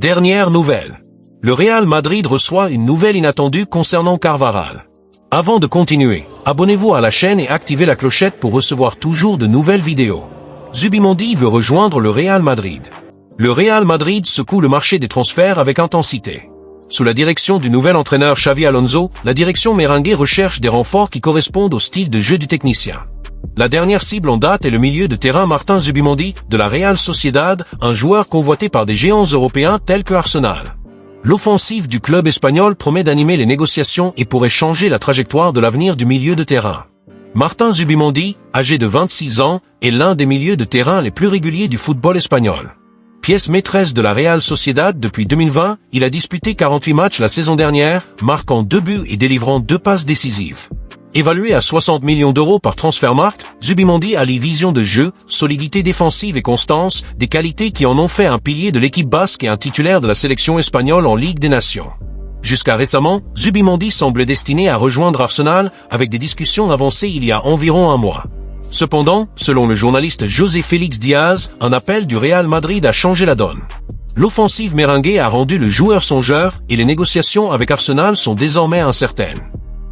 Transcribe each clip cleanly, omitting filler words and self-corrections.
Dernière nouvelle. Le Real Madrid reçoit une nouvelle inattendue concernant Carvajal. Avant de continuer, abonnez-vous à la chaîne et activez la clochette pour recevoir toujours de nouvelles vidéos. Zubimendi veut rejoindre le Real Madrid. Le Real Madrid secoue le marché des transferts avec intensité. Sous la direction du nouvel entraîneur Xavi Alonso, la direction merengue recherche des renforts qui correspondent au style de jeu du technicien. La dernière cible en date est le milieu de terrain Martin Zubimendi de la Real Sociedad, un joueur convoité par des géants européens tels que Arsenal. L'offensive du club espagnol promet d'animer les négociations et pourrait changer la trajectoire de l'avenir du milieu de terrain. Martin Zubimendi, âgé de 26 ans, est l'un des milieux de terrain les plus réguliers du football espagnol. Pièce maîtresse de la Real Sociedad depuis 2020, il a disputé 48 matchs la saison dernière, marquant 2 buts et délivrant 2 passes décisives. Évalué à 60 millions d'euros par Transfermarkt, Zubimendi allie vision de jeu, solidité défensive et constance, des qualités qui en ont fait un pilier de l'équipe basque et un titulaire de la sélection espagnole en Ligue des Nations. Jusqu'à récemment, Zubimendi semblait destiné à rejoindre Arsenal avec des discussions avancées il y a environ un mois. Cependant, selon le journaliste José Félix Diaz, un appel du Real Madrid a changé la donne. L'offensive merengue a rendu le joueur songeur et les négociations avec Arsenal sont désormais incertaines.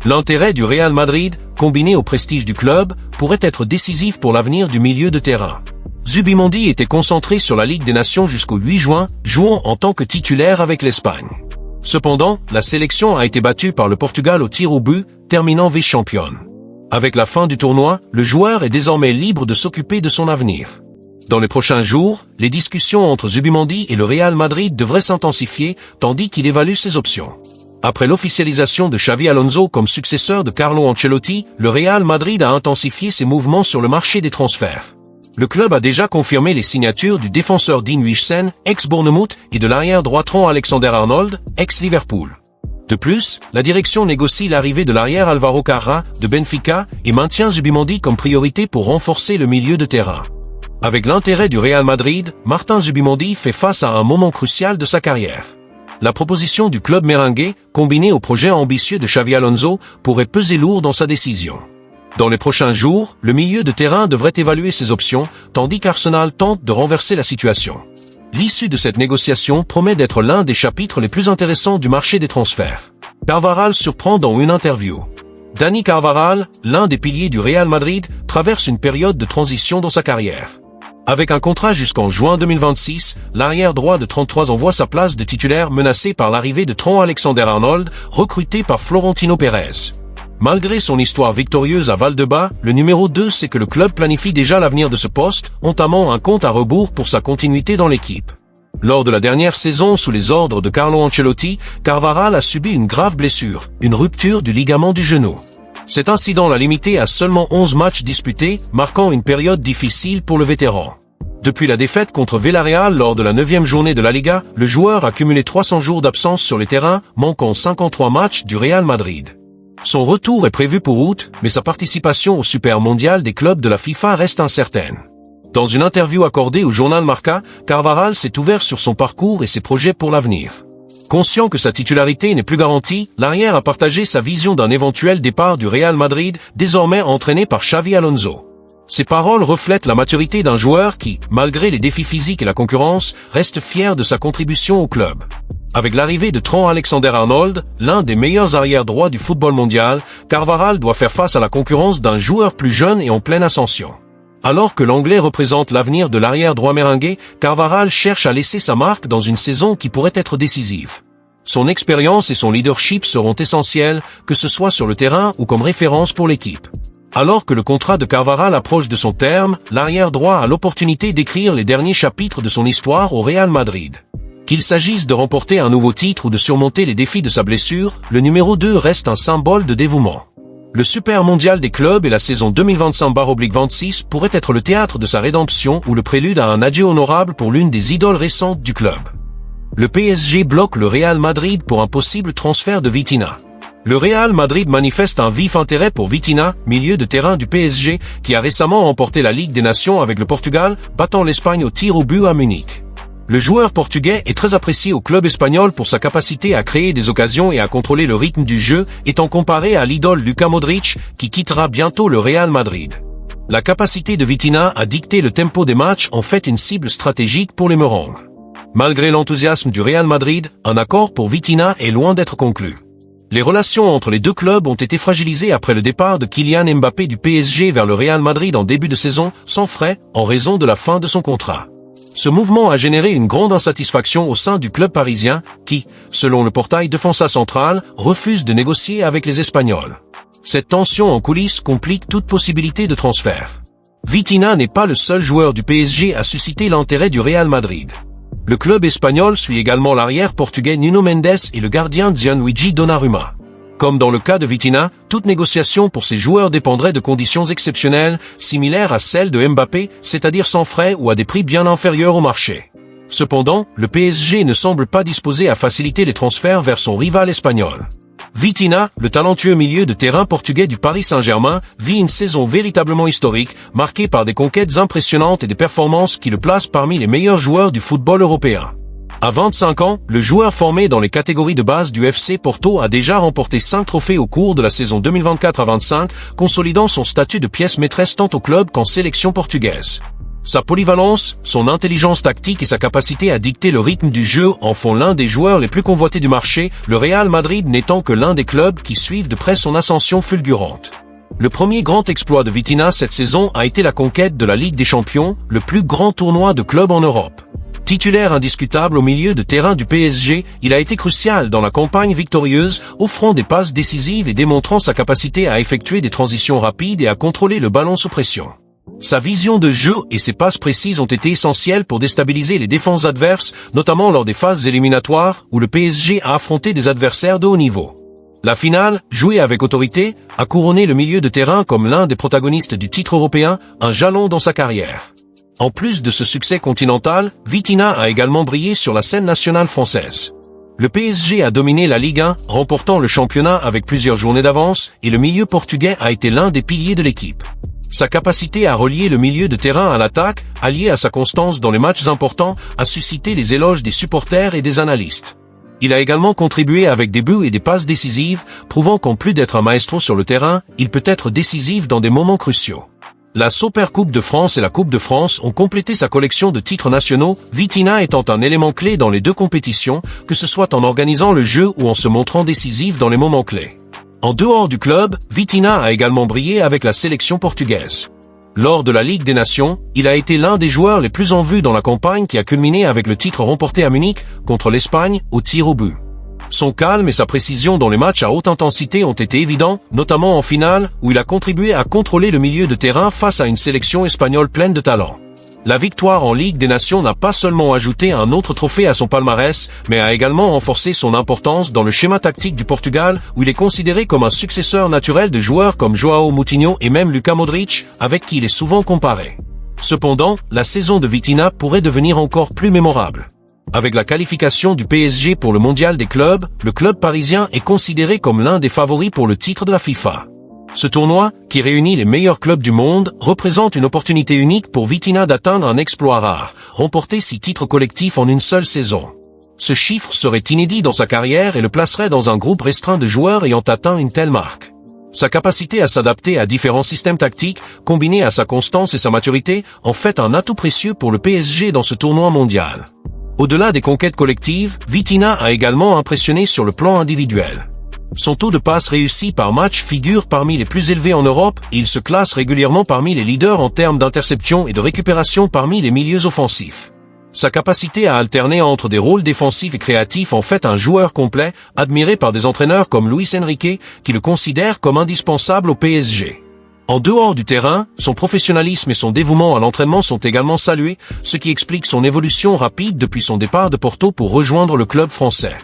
L'intérêt du Real Madrid, combiné au prestige du club, pourrait être décisif pour l'avenir du milieu de terrain. Zubimendi était concentré sur la Ligue des Nations jusqu'au 8 juin, jouant en tant que titulaire avec l'Espagne. Cependant, la sélection a été battue par le Portugal au tir au but, terminant vice-championne. Avec la fin du tournoi, le joueur est désormais libre de s'occuper de son avenir. Dans les prochains jours, les discussions entre Zubimendi et le Real Madrid devraient s'intensifier, tandis qu'il évalue ses options. Après l'officialisation de Xavi Alonso comme successeur de Carlo Ancelotti, le Real Madrid a intensifié ses mouvements sur le marché des transferts. Le club a déjà confirmé les signatures du défenseur Dean Huijsen, ex-Bournemouth, et de l'arrière-droit Trent Alexander-Arnold, ex-Liverpool. De plus, la direction négocie l'arrivée de l'arrière Alvaro Carra, de Benfica, et maintient Zubimendi comme priorité pour renforcer le milieu de terrain. Avec l'intérêt du Real Madrid, Martin Zubimendi fait face à un moment crucial de sa carrière. La proposition du club merengue, combinée au projet ambitieux de Xavi Alonso, pourrait peser lourd dans sa décision. Dans les prochains jours, le milieu de terrain devrait évaluer ses options, tandis qu'Arsenal tente de renverser la situation. L'issue de cette négociation promet d'être l'un des chapitres les plus intéressants du marché des transferts. Carvajal surprend dans une interview. Dani Carvajal, l'un des piliers du Real Madrid, traverse une période de transition dans sa carrière. Avec un contrat jusqu'en juin 2026, l'arrière droit de 33 ans voit sa place de titulaire menacée par l'arrivée de Trent Alexander-Arnold, recruté par Florentino Pérez. Malgré son histoire victorieuse à Valdebebas, le numéro 2 sait que le club planifie déjà l'avenir de ce poste, entamant un compte à rebours pour sa continuité dans l'équipe. Lors de la dernière saison sous les ordres de Carlo Ancelotti, Carvajal a subi une grave blessure, une rupture du ligament du genou. Cet incident l'a limité à seulement 11 matchs disputés, marquant une période difficile pour le vétéran. Depuis la défaite contre Villarreal lors de la 9e journée de la Liga, le joueur a cumulé 300 jours d'absence sur les terrains, manquant 53 matchs du Real Madrid. Son retour est prévu pour août, mais sa participation au Super Mondial des clubs de la FIFA reste incertaine. Dans une interview accordée au journal Marca, Carvajal s'est ouvert sur son parcours et ses projets pour l'avenir. Conscient que sa titularité n'est plus garantie, l'arrière a partagé sa vision d'un éventuel départ du Real Madrid, désormais entraîné par Xavi Alonso. Ces paroles reflètent la maturité d'un joueur qui, malgré les défis physiques et la concurrence, reste fier de sa contribution au club. Avec l'arrivée de Trent Alexander-Arnold, l'un des meilleurs arrière-droits du football mondial, Carvajal doit faire face à la concurrence d'un joueur plus jeune et en pleine ascension. Alors que l'Anglais représente l'avenir de l'arrière-droit merengue, Carvajal cherche à laisser sa marque dans une saison qui pourrait être décisive. Son expérience et son leadership seront essentiels, que ce soit sur le terrain ou comme référence pour l'équipe. Alors que le contrat de Carvajal approche de son terme, l'arrière-droit a l'opportunité d'écrire les derniers chapitres de son histoire au Real Madrid. Qu'il s'agisse de remporter un nouveau titre ou de surmonter les défis de sa blessure, le numéro 2 reste un symbole de dévouement. Le Super Mondial des clubs et la saison 2025/26 pourraient être le théâtre de sa rédemption ou le prélude à un adieu honorable pour l'une des idoles récentes du club. Le PSG bloque le Real Madrid pour un possible transfert de Vitinha. Le Real Madrid manifeste un vif intérêt pour Vitinha, milieu de terrain du PSG, qui a récemment remporté la Ligue des Nations avec le Portugal, battant l'Espagne au tir au but à Munich. Le joueur portugais est très apprécié au club espagnol pour sa capacité à créer des occasions et à contrôler le rythme du jeu, étant comparé à l'idole Luka Modric, qui quittera bientôt le Real Madrid. La capacité de Vitinha à dicter le tempo des matchs en fait une cible stratégique pour les Merengues. Malgré l'enthousiasme du Real Madrid, un accord pour Vitinha est loin d'être conclu. Les relations entre les deux clubs ont été fragilisées après le départ de Kylian Mbappé du PSG vers le Real Madrid en début de saison, sans frais, en raison de la fin de son contrat. Ce mouvement a généré une grande insatisfaction au sein du club parisien, qui, selon le portail Defensa Central, refuse de négocier avec les Espagnols. Cette tension en coulisses complique toute possibilité de transfert. Vitinha n'est pas le seul joueur du PSG à susciter l'intérêt du Real Madrid. Le club espagnol suit également l'arrière portugais Nuno Mendes et le gardien Gianluigi Donnarumma. Comme dans le cas de Vitinha, toute négociation pour ces joueurs dépendrait de conditions exceptionnelles, similaires à celles de Mbappé, c'est-à-dire sans frais ou à des prix bien inférieurs au marché. Cependant, le PSG ne semble pas disposé à faciliter les transferts vers son rival espagnol. Vitinha, le talentueux milieu de terrain portugais du Paris Saint-Germain, vit une saison véritablement historique, marquée par des conquêtes impressionnantes et des performances qui le placent parmi les meilleurs joueurs du football européen. À 25 ans, le joueur formé dans les catégories de base du FC Porto a déjà remporté 5 trophées au cours de la saison 2024 à 25, consolidant son statut de pièce maîtresse tant au club qu'en sélection portugaise. Sa polyvalence, son intelligence tactique et sa capacité à dicter le rythme du jeu en font l'un des joueurs les plus convoités du marché, le Real Madrid n'étant que l'un des clubs qui suivent de près son ascension fulgurante. Le premier grand exploit de Vitinha cette saison a été la conquête de la Ligue des Champions, le plus grand tournoi de clubs en Europe. Titulaire indiscutable au milieu de terrain du PSG, il a été crucial dans la campagne victorieuse, offrant des passes décisives et démontrant sa capacité à effectuer des transitions rapides et à contrôler le ballon sous pression. Sa vision de jeu et ses passes précises ont été essentielles pour déstabiliser les défenses adverses, notamment lors des phases éliminatoires où le PSG a affronté des adversaires de haut niveau. La finale, jouée avec autorité, a couronné le milieu de terrain comme l'un des protagonistes du titre européen, un jalon dans sa carrière. En plus de ce succès continental, Vitinha a également brillé sur la scène nationale française. Le PSG a dominé la Ligue 1, remportant le championnat avec plusieurs journées d'avance, et le milieu portugais a été l'un des piliers de l'équipe. Sa capacité à relier le milieu de terrain à l'attaque, alliée à sa constance dans les matchs importants, a suscité les éloges des supporters et des analystes. Il a également contribué avec des buts et des passes décisives, prouvant qu'en plus d'être un maestro sur le terrain, il peut être décisif dans des moments cruciaux. La Supercoupe de France et la Coupe de France ont complété sa collection de titres nationaux, Vitinha étant un élément clé dans les deux compétitions, que ce soit en organisant le jeu ou en se montrant décisif dans les moments clés. En dehors du club, Vitinha a également brillé avec la sélection portugaise. Lors de la Ligue des Nations, il a été l'un des joueurs les plus en vue dans la campagne qui a culminé avec le titre remporté à Munich contre l'Espagne au tir au but. Son calme et sa précision dans les matchs à haute intensité ont été évidents, notamment en finale, où il a contribué à contrôler le milieu de terrain face à une sélection espagnole pleine de talent. La victoire en Ligue des Nations n'a pas seulement ajouté un autre trophée à son palmarès, mais a également renforcé son importance dans le schéma tactique du Portugal, où il est considéré comme un successeur naturel de joueurs comme João Moutinho et même Luka Modric, avec qui il est souvent comparé. Cependant, la saison de Vitinha pourrait devenir encore plus mémorable. Avec la qualification du PSG pour le mondial des clubs, le club parisien est considéré comme l'un des favoris pour le titre de la FIFA. Ce tournoi, qui réunit les meilleurs clubs du monde, représente une opportunité unique pour Vitinha d'atteindre un exploit rare, remporter 6 titres collectifs en une seule saison. Ce chiffre serait inédit dans sa carrière et le placerait dans un groupe restreint de joueurs ayant atteint une telle marque. Sa capacité à s'adapter à différents systèmes tactiques, combinée à sa constance et sa maturité, en fait un atout précieux pour le PSG dans ce tournoi mondial. Au-delà des conquêtes collectives, Vitinha a également impressionné sur le plan individuel. Son taux de passes réussi par match figure parmi les plus élevés en Europe et il se classe régulièrement parmi les leaders en termes d'interception et de récupération parmi les milieux offensifs. Sa capacité à alterner entre des rôles défensifs et créatifs en fait un joueur complet, admiré par des entraîneurs comme Luis Enrique, qui le considèrent comme indispensable au PSG. En dehors du terrain, son professionnalisme et son dévouement à l'entraînement sont également salués, ce qui explique son évolution rapide depuis son départ de Porto pour rejoindre le club français.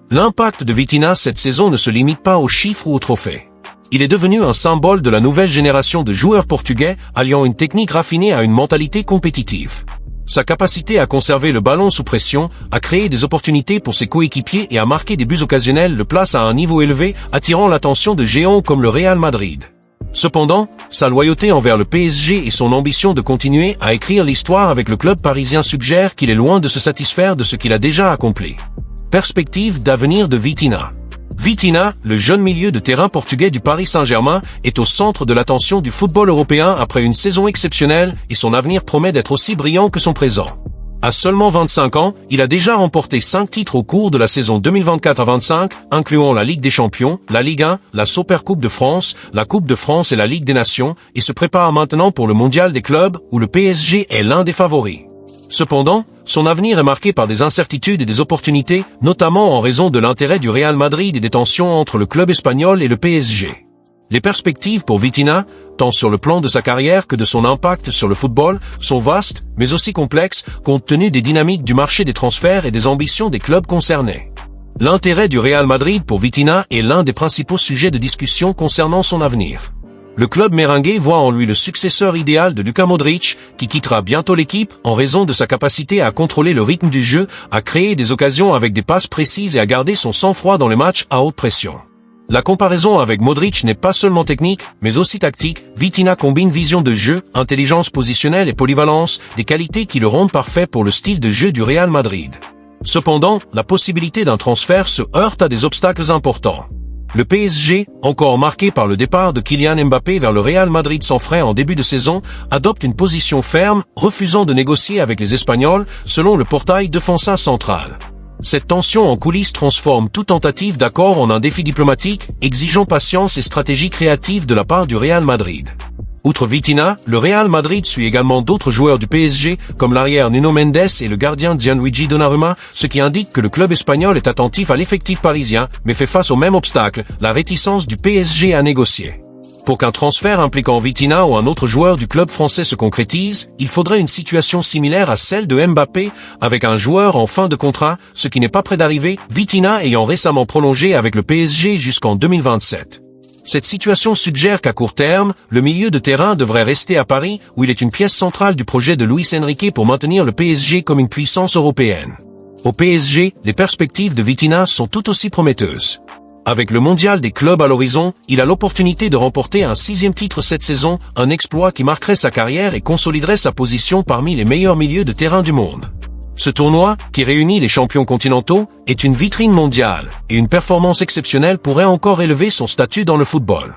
L'impact de Vitinha cette saison ne se limite pas aux chiffres ou aux trophées. Il est devenu un symbole de la nouvelle génération de joueurs portugais, alliant une technique raffinée à une mentalité compétitive. Sa capacité à conserver le ballon sous pression, à créer des opportunités pour ses coéquipiers et à marquer des buts occasionnels le place à un niveau élevé, attirant l'attention de géants comme le Real Madrid. Cependant, sa loyauté envers le PSG et son ambition de continuer à écrire l'histoire avec le club parisien suggèrent qu'il est loin de se satisfaire de ce qu'il a déjà accompli. Perspective d'avenir de Vitinha. Vitinha, le jeune milieu de terrain portugais du Paris Saint-Germain, est au centre de l'attention du football européen après une saison exceptionnelle et son avenir promet d'être aussi brillant que son présent. À seulement 25 ans, il a déjà remporté 5 titres au cours de la saison 2024-25, incluant la Ligue des Champions, la Ligue 1, la Supercoupe de France, la Coupe de France et la Ligue des Nations, et se prépare maintenant pour le Mondial des clubs, où le PSG est l'un des favoris. Cependant, son avenir est marqué par des incertitudes et des opportunités, notamment en raison de l'intérêt du Real Madrid et des tensions entre le club espagnol et le PSG. Les perspectives pour Vitinha, tant sur le plan de sa carrière que de son impact sur le football, sont vastes, mais aussi complexes, compte tenu des dynamiques du marché des transferts et des ambitions des clubs concernés. L'intérêt du Real Madrid pour Vitinha est l'un des principaux sujets de discussion concernant son avenir. Le club merengue voit en lui le successeur idéal de Luka Modric, qui quittera bientôt l'équipe en raison de sa capacité à contrôler le rythme du jeu, à créer des occasions avec des passes précises et à garder son sang-froid dans les matchs à haute pression. La comparaison avec Modric n'est pas seulement technique, mais aussi tactique. Vitinha combine vision de jeu, intelligence positionnelle et polyvalence, des qualités qui le rendent parfait pour le style de jeu du Real Madrid. Cependant, la possibilité d'un transfert se heurte à des obstacles importants. Le PSG, encore marqué par le départ de Kylian Mbappé vers le Real Madrid sans frais en début de saison, adopte une position ferme, refusant de négocier avec les Espagnols, selon le portail Defensa Central. Cette tension en coulisses transforme toute tentative d'accord en un défi diplomatique, exigeant patience et stratégie créative de la part du Real Madrid. Outre Vitinha, le Real Madrid suit également d'autres joueurs du PSG, comme l'arrière Nuno Mendes et le gardien Gianluigi Donnarumma, ce qui indique que le club espagnol est attentif à l'effectif parisien, mais fait face au même obstacle, la réticence du PSG à négocier. Pour qu'un transfert impliquant Vitinha ou un autre joueur du club français se concrétise, il faudrait une situation similaire à celle de Mbappé, avec un joueur en fin de contrat, ce qui n'est pas près d'arriver, Vitinha ayant récemment prolongé avec le PSG jusqu'en 2027. Cette situation suggère qu'à court terme, le milieu de terrain devrait rester à Paris, où il est une pièce centrale du projet de Luis Enrique pour maintenir le PSG comme une puissance européenne. Au PSG, les perspectives de Vitinha sont tout aussi prometteuses. Avec le mondial des clubs à l'horizon, il a l'opportunité de remporter un 6e titre cette saison, un exploit qui marquerait sa carrière et consoliderait sa position parmi les meilleurs milieux de terrain du monde. Ce tournoi, qui réunit les champions continentaux, est une vitrine mondiale, et une performance exceptionnelle pourrait encore élever son statut dans le football.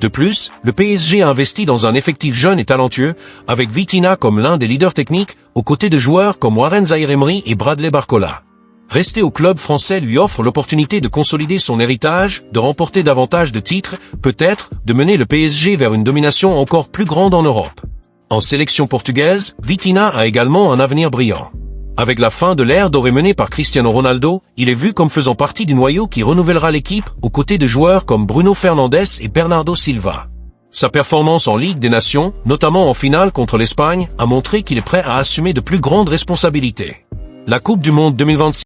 De plus, le PSG a investi dans un effectif jeune et talentueux, avec Vitinha comme l'un des leaders techniques, aux côtés de joueurs comme Warren Zaïre-Emery et Bradley Barcola. Rester au club français lui offre l'opportunité de consolider son héritage, de remporter davantage de titres, peut-être de mener le PSG vers une domination encore plus grande en Europe. En sélection portugaise, Vitinha a également un avenir brillant. Avec la fin de l'ère dorée menée par Cristiano Ronaldo, il est vu comme faisant partie du noyau qui renouvellera l'équipe, aux côtés de joueurs comme Bruno Fernandes et Bernardo Silva. Sa performance en Ligue des Nations, notamment en finale contre l'Espagne, a montré qu'il est prêt à assumer de plus grandes responsabilités. La Coupe du Monde 2026